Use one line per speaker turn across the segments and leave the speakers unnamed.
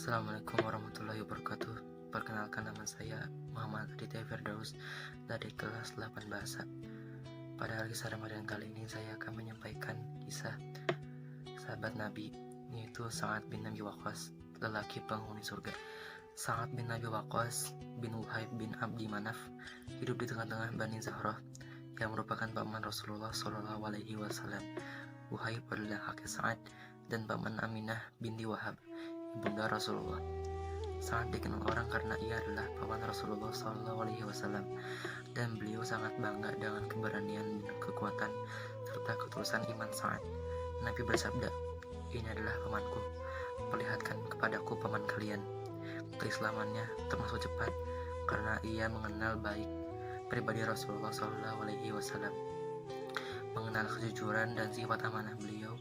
Assalamualaikum warahmatullahi wabarakatuh. Perkenalkan, nama saya Muhammad Aditya Firdaus dari kelas 8 Bahasa. Pada hari kisah Ramadan kali ini saya akan menyampaikan kisah sahabat Nabi, yaitu Sa'ad bin Abi Waqqas, lelaki penghuni surga. Sa'ad bin Abi Waqqas bin Wahib bin Abdi Manaf hidup di tengah-tengah Bani Zahrah yang merupakan paman Rasulullah SAW. Wahib adalah kakek Sa'ad dan paman Aminah binti Wahab, ibunda Rasulullah. Sangat dikenal orang karena ia adalah paman Rasulullah SAW, dan beliau sangat bangga dengan keberanian dan kekuatan serta ketulusan iman Sa'ad. Nabi bersabda, "Ini adalah pamanku, perlihatkan kepadaku paman kalian." Keislamannya termasuk cepat karena ia mengenal baik pribadi Rasulullah SAW, mengenal kejujuran dan sifat amanah beliau.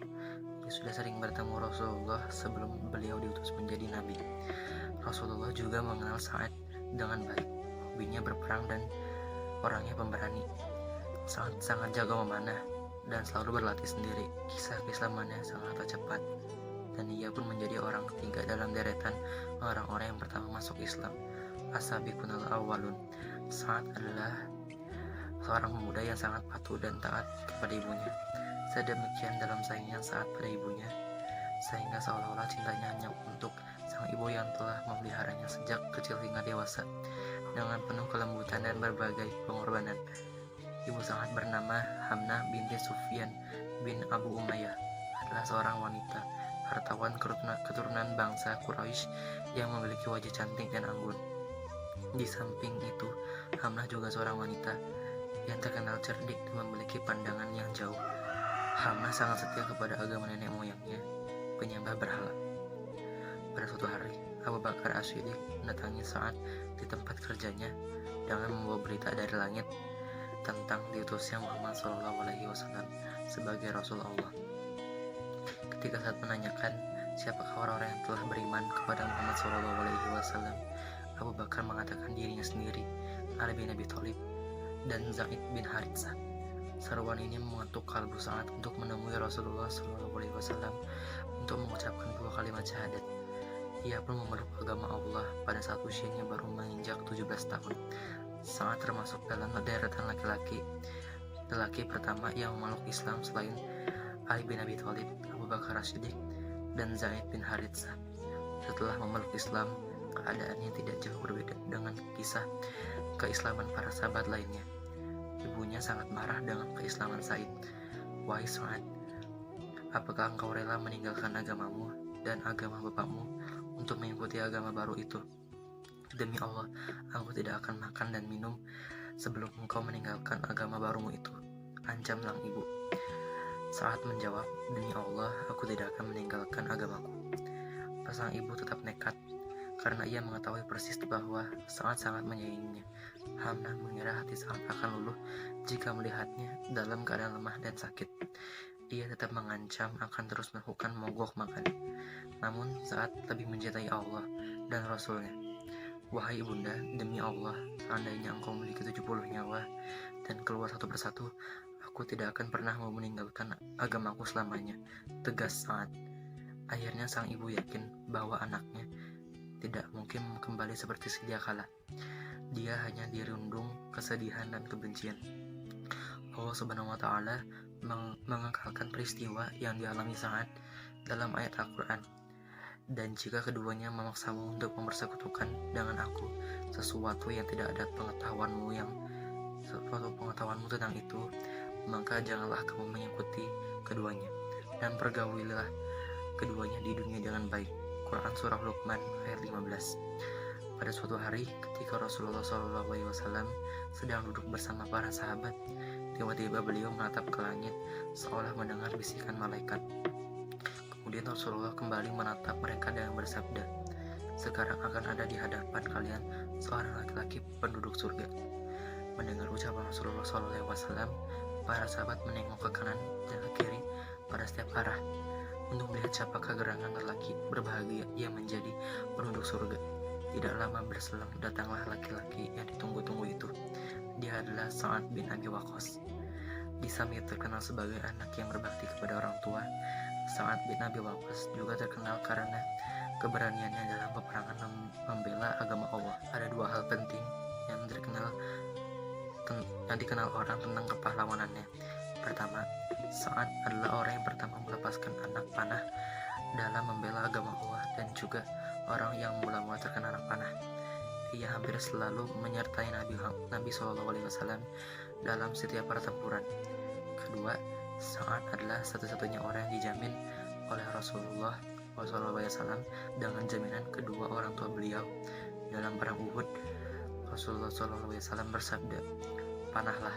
Dia sudah sering bertemu Rasulullah sebelum beliau diutus menjadi nabi. Rasulullah juga mengenal Sa'ad dengan baik, hobinya berperang dan orangnya pemberani. Sangat jago memanah dan selalu berlatih sendiri. Kisah keislamannya sangatlah cepat, dan ia pun menjadi orang ketiga dalam deretan orang-orang yang pertama masuk Islam, as-sabiqunal awwalun. Sa'ad adalah seorang pemuda yang sangat patuh dan taat kepada ibunya. Sedemikian dalam sayangnya Sa'ad pada ibunya, sehingga seolah-olah cintanya hanya untuk sang ibu yang telah memeliharanya sejak kecil hingga dewasa, dengan penuh kelembutan dan berbagai pengorbanan. Ibu Sa'ad bernama Hamnah binti Sufyan bin Abu Umayyah, adalah seorang wanita hartawan keturunan bangsa Quraisy yang memiliki wajah cantik dan anggun. Di samping itu, Hamnah juga seorang wanita yang terkenal cerdik dan memiliki pandangan yang jauh. Hamnah sangat setia kepada agama nenek moyangnya, penyembah berhala. Pada suatu hari, Abu Bakar As-Siddiq mendatangi Sa'ad di tempat kerjanya dengan membawa berita dari langit tentang diutusnya Muhammad SAW sebagai Rasul Allah. Ketika Sa'ad menanyakan siapakah orang-orang yang telah beriman kepada Muhammad SAW, Abu Bakar mengatakan dirinya sendiri, Ali bin Abi Thalib, dan Zaid bin Haritsah. Seruan ini mengetuk kalbu Sa'ad untuk menemui Rasulullah SAW untuk mengucapkan dua kalimat syahadat. Ia pun memeluk agama Allah pada saat usianya baru menginjak 17 tahun. Sa'ad termasuk dalam deretan laki-laki pertama yang memeluk Islam selain Ali bin Abi Thalib, Abu Bakar As-Siddiq, dan Zaid bin Haritsah. Setelah memeluk Islam, keadaannya tidak jauh berbeda dengan kisah keislaman para sahabat lainnya. Ibunya sangat marah dengan keislaman Sa'id. "Wahai Sa'ad, apakah engkau rela meninggalkan agamamu dan agama bapakmu untuk mengikuti agama baru itu?" "Demi Allah, aku tidak akan makan dan minum sebelum engkau meninggalkan agama barumu itu," ancam sang ibu. Sa'ad menjawab, "Demi Allah, aku tidak akan meninggalkan agamaku." Sang ibu tetap nekat karena ia mengetahui persis bahwa Sa'ad sangat menyayanginya. Hamnah mengira hati Sa'ad akan luluh jika melihatnya dalam keadaan lemah dan sakit. Ia tetap mengancam akan terus melakukan mogok makan. Namun Sa'ad lebih mencintai Allah dan Rasulnya. "Wahai ibunda, demi Allah, seandainya engkau memiliki 70 nyawa dan keluar satu persatu, aku tidak akan pernah mau meninggalkan agamaku selamanya," tegas Sa'ad. Akhirnya sang ibu yakin bahwa anaknya tidak mungkin kembali seperti sedia kala. Dia hanya dirundung kesedihan dan kebencian. Allah Subhanahu wa Ta'ala mengekalkan peristiwa yang dialami Sa'ad dalam ayat Al-Quran. "Dan jika keduanya memaksamu untuk mempersekutukan dengan aku sesuatu yang tidak ada pengetahuanmu tentang itu, maka janganlah kamu mengikuti keduanya, dan pergaulilah keduanya di dunia dengan baik." Quran Surah Luqman ayat 15. Pada suatu hari, ketika Rasulullah SAW sedang duduk bersama para sahabat, tiba-tiba beliau menatap ke langit seolah mendengar bisikan malaikat. Kemudian Rasulullah kembali menatap mereka dan bersabda, "Sekarang akan ada di hadapan kalian seorang laki-laki penduduk surga." Mendengar ucapan Rasulullah SAW, para sahabat menengok ke kanan dan ke kiri pada setiap arah untuk melihat siapakah gerangan lelaki berbahagia yang menjadi penduduk surga. Tidak lama berselang, datanglah laki-laki yang ditunggu-tunggu itu. Dia adalah Sa'ad bin Abi Waqqas. Di samping terkenal sebagai anak yang berbakti kepada orang tua, Sa'ad bin Abi Waqqas juga terkenal karena keberaniannya dalam peperangan membela agama Allah. Ada dua hal penting yang dikenal orang tentang kepahlawanannya. Pertama, Sa'ad adalah orang yang pertama melepaskan anak panah dalam membela agama Allah, dan juga orang yang mula-mula terkena anak panah. Ia hampir selalu menyertai Nabi SAW dalam setiap pertempuran. Kedua, Sa'ad adalah satu-satunya orang yang dijamin oleh Rasulullah SAW dengan jaminan kedua orang tua beliau. Dalam perang Uhud, Rasulullah SAW bersabda, "Panahlah,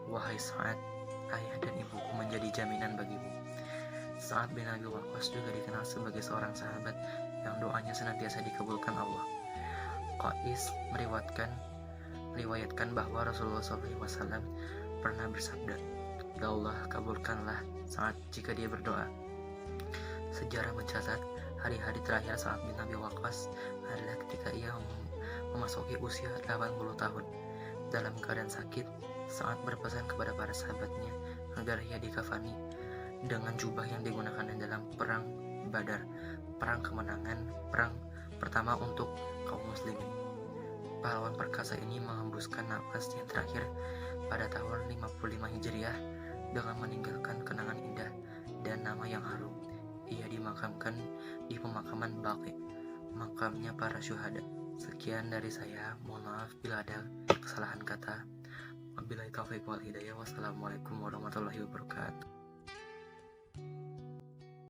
wahai Sa'ad, ayah dan ibuku menjadi jaminan bagimu." Sa'ad bin Abi Waqqas juga dikenal sebagai seorang sahabat yang doanya senantiasa dikabulkan Allah. Qais meriwayatkan bahwa Rasulullah SAW pernah bersabda, "Ya Allah, kabulkanlah Sa'ad jika dia berdoa." Sejarah mencatat hari-hari terakhir Sa'ad bin Abi Waqqas adalah ketika ia memasuki usia 80 tahun. Dalam keadaan sakit, Sa'ad berpesan kepada para sahabatnya agar ia dikafani dengan jubah yang digunakan dalam perang Badar, perang kemenangan, perang pertama untuk kaum muslimin. Pahlawan perkasa ini menghembuskan nafasnya terakhir pada tahun 55 Hijriah dengan meninggalkan kenangan indah dan nama yang harum. Ia dimakamkan di pemakaman Baqi, makamnya para syuhada. Sekian dari saya, mohon maaf bila ada kesalahan kata. Wabillahi taufiq wal hidayah. Wassalamualaikum warahmatullahi wabarakatuh.